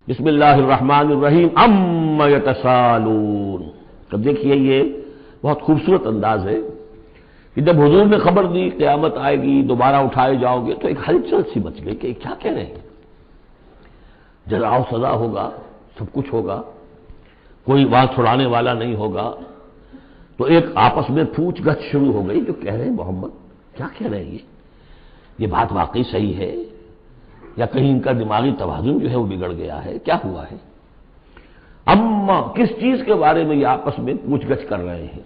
بسم اللہ الرحمن الرحیم عما یتسالون۔ اب دیکھیے یہ بہت خوبصورت انداز ہے کہ جب حضور نے خبر دی قیامت آئے گی، دوبارہ اٹھائے جاؤ گے، تو ایک ہلچل سی مچ گئی کہ کیا کہہ رہے ہیں، جزا و سزا ہوگا، سب کچھ ہوگا، کوئی بات چھڑانے والا نہیں ہوگا۔ تو ایک آپس میں پوچھ گچھ شروع ہو گئی، جو کہہ رہے ہیں محمد کیا کہہ رہے ہیں، یہ بات واقعی صحیح ہے یا کہیں ان کا دماغی توازن جو ہے وہ بگڑ گیا ہے، کیا ہوا ہے؟ اما کس چیز کے بارے میں یہ آپس میں پوچھ گچھ کر رہے ہیں؟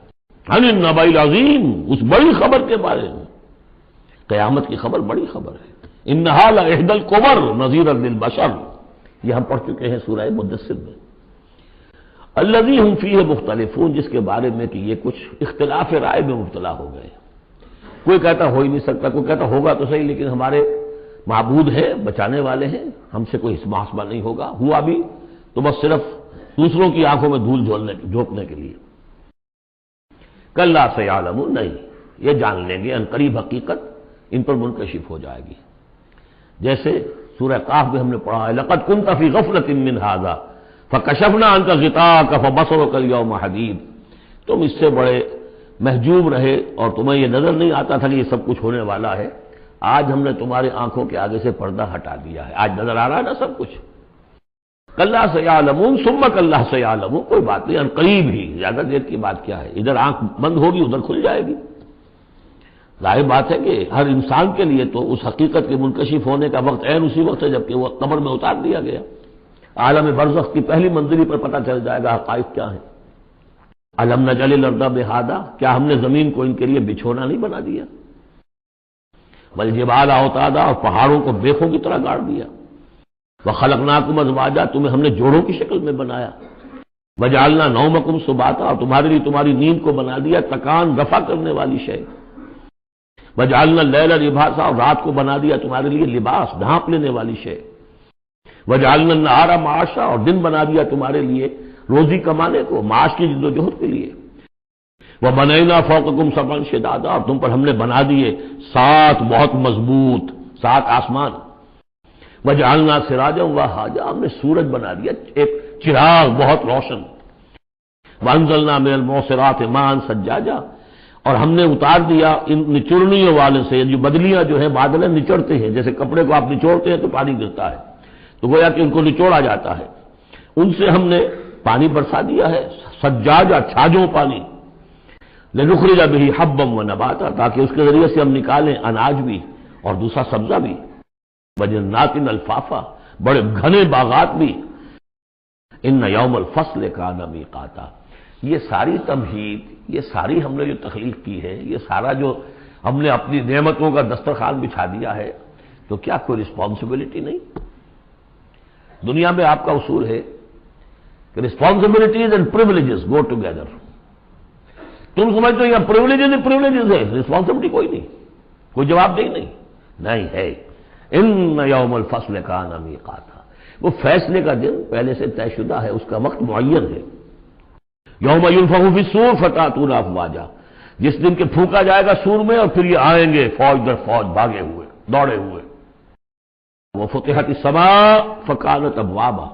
عن النبأ العظیم، اس بڑی خبر کے بارے میں۔ قیامت کی خبر بڑی خبر ہے۔ انہا لإحدى الکبر نذیرا للبشر، یہ ہم پڑھ چکے ہیں سورہ مدثر میں۔ الذی ہم فیہ مختلفون، جس کے بارے میں کہ یہ کچھ اختلاف رائے میں مبتلا ہو گئے۔ کوئی کہتا ہو ہی نہیں سکتا، کوئی کہتا ہوگا تو صحیح، لیکن ہمارے معبود ہے، بچانے والے ہیں، ہم سے کوئی محاسبہ نہیں ہوگا، ہوا بھی تو بس صرف دوسروں کی آنکھوں میں دھول جھونکنے کے لیے۔ کلا سیعلمون، نہیں، یہ جان لیں گے ان قریب حقیقت ان پر منکشف ہو جائے گی۔ جیسے سورہ قاف میں ہم نے پڑھا ہے لقد كنت في غفلة من هذا فكشفنا عنك غطاءك فبصرك اليوم حديد، تم اس سے بڑے محجوب رہے اور تمہیں یہ نظر نہیں آتا تھا کہ یہ سب کچھ ہونے والا ہے، آج ہم نے تمہاری آنکھوں کے آگے سے پردہ ہٹا دیا ہے، آج نظر آ رہا ہے نا سب کچھ۔ کلا سیعلمون ثم کلا سیعلمون، کوئی بات نہیں، ان قریب ہی، زیادہ دیر کی بات کیا ہے، ادھر آنکھ بند ہوگی ادھر کھل جائے گی۔ ظاہر بات ہے کہ ہر انسان کے لیے تو اس حقیقت کے منکشف ہونے کا وقت عین اسی وقت ہے جبکہ وہ قبر میں اتار دیا گیا۔ عالم برزخ کی پہلی منزلی پر پتہ چل جائے گا حقائق کیا ہیں۔ الم نجعل الارض مہادا، کیا ہم نے زمین کو ان کے لیے بچھونا نہیں بنا دیا؟ والجبال اوتادا، اور پہاڑوں کو بیخوں کی طرح گاڑ دیا۔ وخلقناکم ازواجا، تمہیں ہم نے جوڑوں کی شکل میں بنایا۔ وجعلنا نومکم سباتا، اور تمہارے لیے تمہاری نیند کو بنا دیا تکان رفع کرنے والی شے۔ وجعلنا اللیل لباسا، اور رات کو بنا دیا تمہارے لیے لباس، ڈھانپ لینے والی شے۔ وجعلنا النہار معاشا، اور دن بنا دیا تمہارے لیے روزی کمانے کو، معاش کی جدوجہد کے لیے۔ وَبَنَيْنَا فَوْقَكُمْ سَبْعًا شِدَادًا، اور تم پر ہم نے بنا دیے 7 بہت مضبوط 7 آسمان۔ وَجَعَلْنَا سِرَاجًا وَهَّاجًا، ہم نے سورج بنا دیا ایک چراغ بہت روشن۔ وَأَنزَلْنَا مِنَ الْمُعْصِرَاتِ مَاءً ثَجَّاجًا، اور ہم نے اتار دیا ان نچوڑنیوں والے سے، جو بدلیاں جو ہیں بادل نچوڑتے ہیں، جیسے کپڑے کو آپ نچوڑتے ہیں تو پانی گرتا ہے، تو گویا کہ ان کو نچوڑا جاتا ہے، ان سے ہم نے پانی برسا دیا ہے، سجاجا چھاجوں پانی۔ لنخرج به حبا ونباتا، تاکہ اس کے ذریعے سے ہم نکالیں اناج بھی اور دوسرا سبزہ بھی۔ وجنات الفافا، بڑے گھنے باغات بھی۔ ان یوم الفصل کان میقاتا، یہ ساری تمہید، یہ ساری ہم نے جو تخلیق کی ہے، یہ سارا جو ہم نے اپنی نعمتوں کا دسترخوان بچھا دیا ہے، تو کیا کوئی رسپانسبلٹی نہیں؟ دنیا میں آپ کا اصول ہے کہ responsibilities and privileges go together. تم سمجھتے ہو یہ پریولیجز ہی پریولیجز ہے، رسپانسبلٹی کوئی نہیں، کوئی جواب دہی نہیں ہے۔ ان یوم الفصل کان میقاتا، وہ فیصلے کا دن پہلے سے طے شدہ ہے، اس کا وقت معین ہے۔ یوم ینفخ فی الصور فتأتون افواجا، جس دن کے پھونکا جائے گا سور میں اور پھر یہ آئیں گے فوج در فوج، بھاگے ہوئے دوڑے ہوئے۔ وفتحت السماء فکانت ابوابا،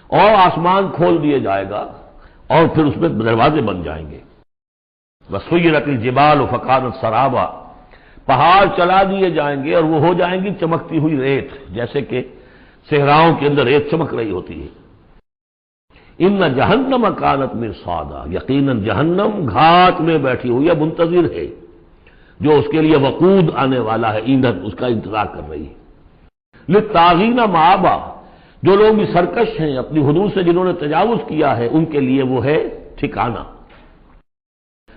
اور آسمان کھول دیا جائے گا اور پھر اس میں دروازے بن جائیں گے۔ وسیرت الجبال فکانت سرابا، پہاڑ چلا دیے جائیں گے اور وہ ہو جائیں گی چمکتی ہوئی ریت، جیسے کہ صحراؤں کے اندر ریت چمک رہی ہوتی ہے۔ ان جہنم کانت مرصادا، یقیناً جہنم گھات میں بیٹھی ہوئی ہے، منتظر ہے، جو اس کے لیے وقود آنے والا ہے، ایندھن، اس کا انتظار کر رہی ہے۔ للطاغین مآبا، جو لوگ بھی سرکش ہیں، اپنی حدود سے جنہوں نے تجاوز کیا ہے، ان کے لیے وہ ہے ٹھکانہ۔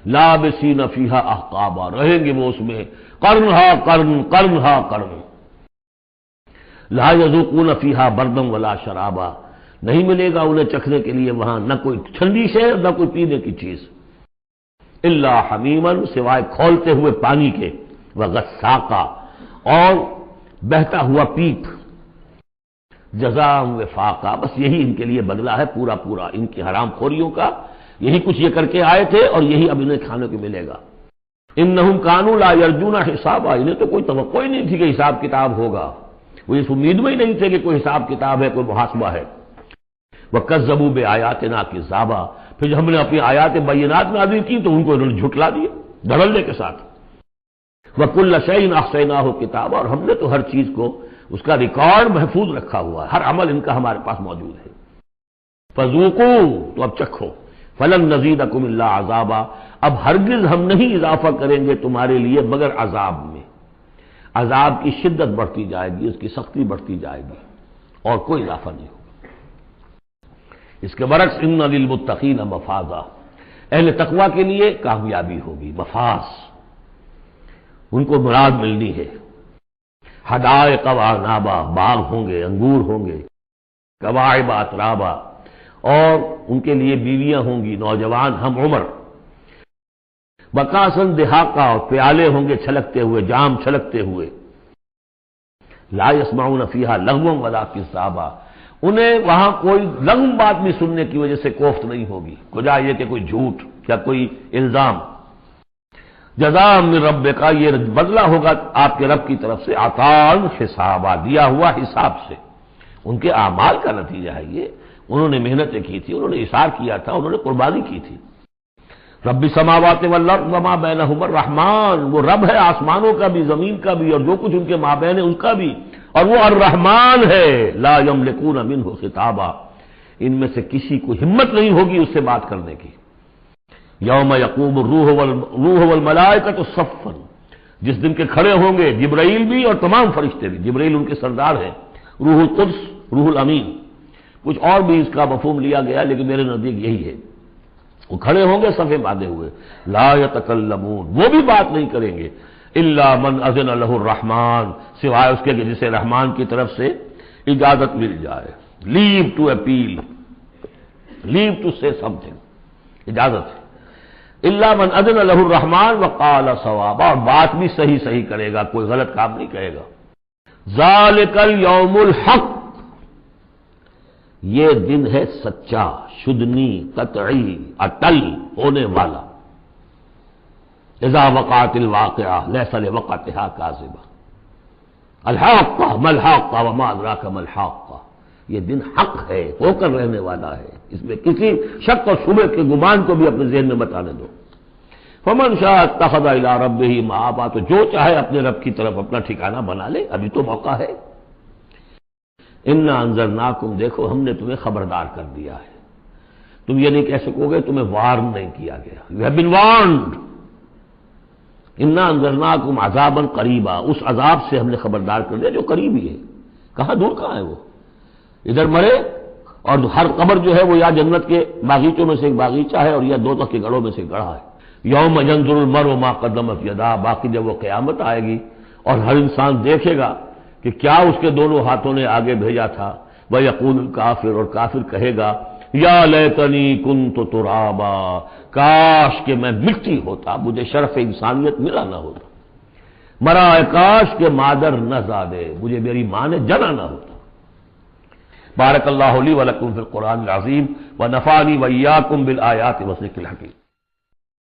لابسین فیہا احقابا، رہیں گے وہ اس میں قرنہا قرن قرنہا قرن۔ لا یذوقون فیہا بردا ولا شرابا، نہیں ملے گا انہیں چکھنے کے لیے وہاں نہ کوئی ٹھنڈی شے نہ کوئی پینے کی چیز، الا حمیما، سوائے کھولتے ہوئے پانی کے، وغساقا، اور بہتا ہوا پیپ۔ جزاء وفاقا، بس یہی ان کے لیے بدلہ ہے پورا پورا ان کی حرام خوریوں کا، یہی کچھ یہ کر کے آئے تھے اور یہی اب انہیں کھانے کو ملے گا۔ انہم کانوا لا یرجون حسابا، انہیں تو کوئی توقع ہی نہیں تھی کہ حساب کتاب ہوگا، وہ اس امید میں ہی نہیں تھے کہ کوئی حساب کتاب ہے، کوئی محاسبہ ہے۔ وَكَذَّبُوا بِآيَاتِنَا كِذَّابًا، پھر جب ہم نے اپنی آیات بینات نازل کی تو ان کو انہوں نے جھٹلا دیا دھڑلے کے ساتھ۔ وَكُلَّ شَيْءٍ أَحْصَيْنَاهُ كِتَابًا، اور ہم نے تو ہر چیز کو اس کا ریکارڈ محفوظ رکھا ہوا ہے، ہر عمل ان کا ہمارے پاس موجود ہے۔ فَذُوقُوا، تو اب چکھو، فَلَن نَّزِيدَكُمْ إِلَّا عَذَابًا، اب ہرگز ہم نہیں اضافہ کریں گے تمہارے لیے مگر عذاب میں، عذاب کی شدت بڑھتی جائے گی، اس کی سختی بڑھتی جائے گی، اور کوئی اضافہ نہیں ہوگا۔ اس کے برعکس ان للمتقین مفازا، اہل تقوی کے لیے کامیابی ہوگی، مفاز، ان کو مراد ملنی ہے۔ حدائق وعنابا، باغ ہوں گے، انگور ہوں گے، کواعب اترابا، اور ان کے لیے بیویاں ہوں گی نوجوان ہم عمر، بکاسن دہاقا، اور پیالے ہوں گے چھلکتے ہوئے، جام چھلکتے ہوئے، لا يسمعون فیہا لغوا ولا کذابا، انہیں وہاں کوئی لغو بات بھی سننے کی وجہ سے کوفت نہیں ہوگی، وجہ یہ کہ کوئی جھوٹ یا کوئی الزام۔ جزاء من ربک، یہ بدلہ ہوگا آپ کے رب کی طرف سے، عطاء حسابا، دیا ہوا حساب سے، ان کے اعمال کا نتیجہ ہے یہ، انہوں نے محنتیں کی تھی، انہوں نے اثار کیا تھا، انہوں نے قربانی کی تھی۔ رب السماوات والارض وما بینہما الرحمن، وہ رب ہے آسمانوں کا بھی، زمین کا بھی، اور جو کچھ ان کے مابین ہے ان کا بھی، اور وہ الرحمن ہے، لا یملکون منہ خطابا، ان میں سے کسی کو ہمت نہیں ہوگی اس سے بات کرنے کی۔ یوم یقوم الروح والملائکۃ صفا، جس دن کے کھڑے ہوں گے جبرائیل بھی اور تمام فرشتے بھی، جبرائیل ان کے سردار ہیں، روح القدس، روح الامین، کچھ اور بھی اس کا مفہوم لیا گیا لیکن میرے نزدیک یہی ہے، وہ کھڑے ہوں گے صفے باندھے ہوئے، لا یتکلمون، وہ بھی بات نہیں کریں گے، الا من اذن له الرحمن، سوائے اس کے کہ جسے رحمان کی طرف سے اجازت مل جائے، لیو ٹو اپیل، لیو ٹو سے سم تھنگ، اجازت ہے، الا من اذن له الرحمن وقال صوابا، اور بات بھی صحیح صحیح کرے گا، کوئی غلط کام نہیں کہے گا۔ ذالک الیوم الحق، یہ دن ہے سچا، شدنی، قطعی، اٹل ہونے والا۔ اذا وقعت الواقعہ لیس لوقعتها کاذبہ، الحاقہ ما الحاقہ وما ادراک ما الحاقہ، یہ دن حق ہے، ہو کر رہنے والا ہے، اس میں کسی شک اور شبہ کے گمان کو بھی اپنے ذہن میں مت آنے دو۔ فمن شاء اتخذ الی ربہ مآبا، تو جو چاہے اپنے رب کی طرف اپنا ٹھکانہ بنا لے، ابھی تو موقع ہے۔ انا انذرناکم، دیکھو ہم نے تمہیں خبردار کر دیا ہے، تم یہ نہیں کہہ سکو گے تمہیں وارن نہیں کیا گیا، یو ہیو بین وارنڈ۔ انا انذرناکم عذابا قریبا، اس عذاب سے ہم نے خبردار کر دیا جو قریب ہی ہے، کہاں دور کہاں ہے وہ، ادھر مرے، اور ہر قبر جو ہے وہ یا جنت کے باغیچوں میں سے ایک باغیچہ ہے اور یا دوزخ کے گڑھوں میں سے گڑھا ہے۔ یوم ینظر المرء ما قدمت یداہ، باقی جب وہ قیامت آئے گی اور ہر انسان دیکھے گا کہ کیا اس کے دونوں ہاتھوں نے آگے بھیجا تھا، وَيَقُولُ الْكَافِرُ، اور کافر کہے گا یا لیتنی کنت ترابا، کاش کہ میں مٹی ہوتا، مجھے شرف انسانیت ملا نہ ہوتا، مرا کاش کہ مادر نہ زادے، مجھے میری ماں نے جنا نہ ہوتا۔ بارک اللہ لی ولکم فی القرآن العظیم ونفعنی وإیاکم بالآیات والذکر الحکیم۔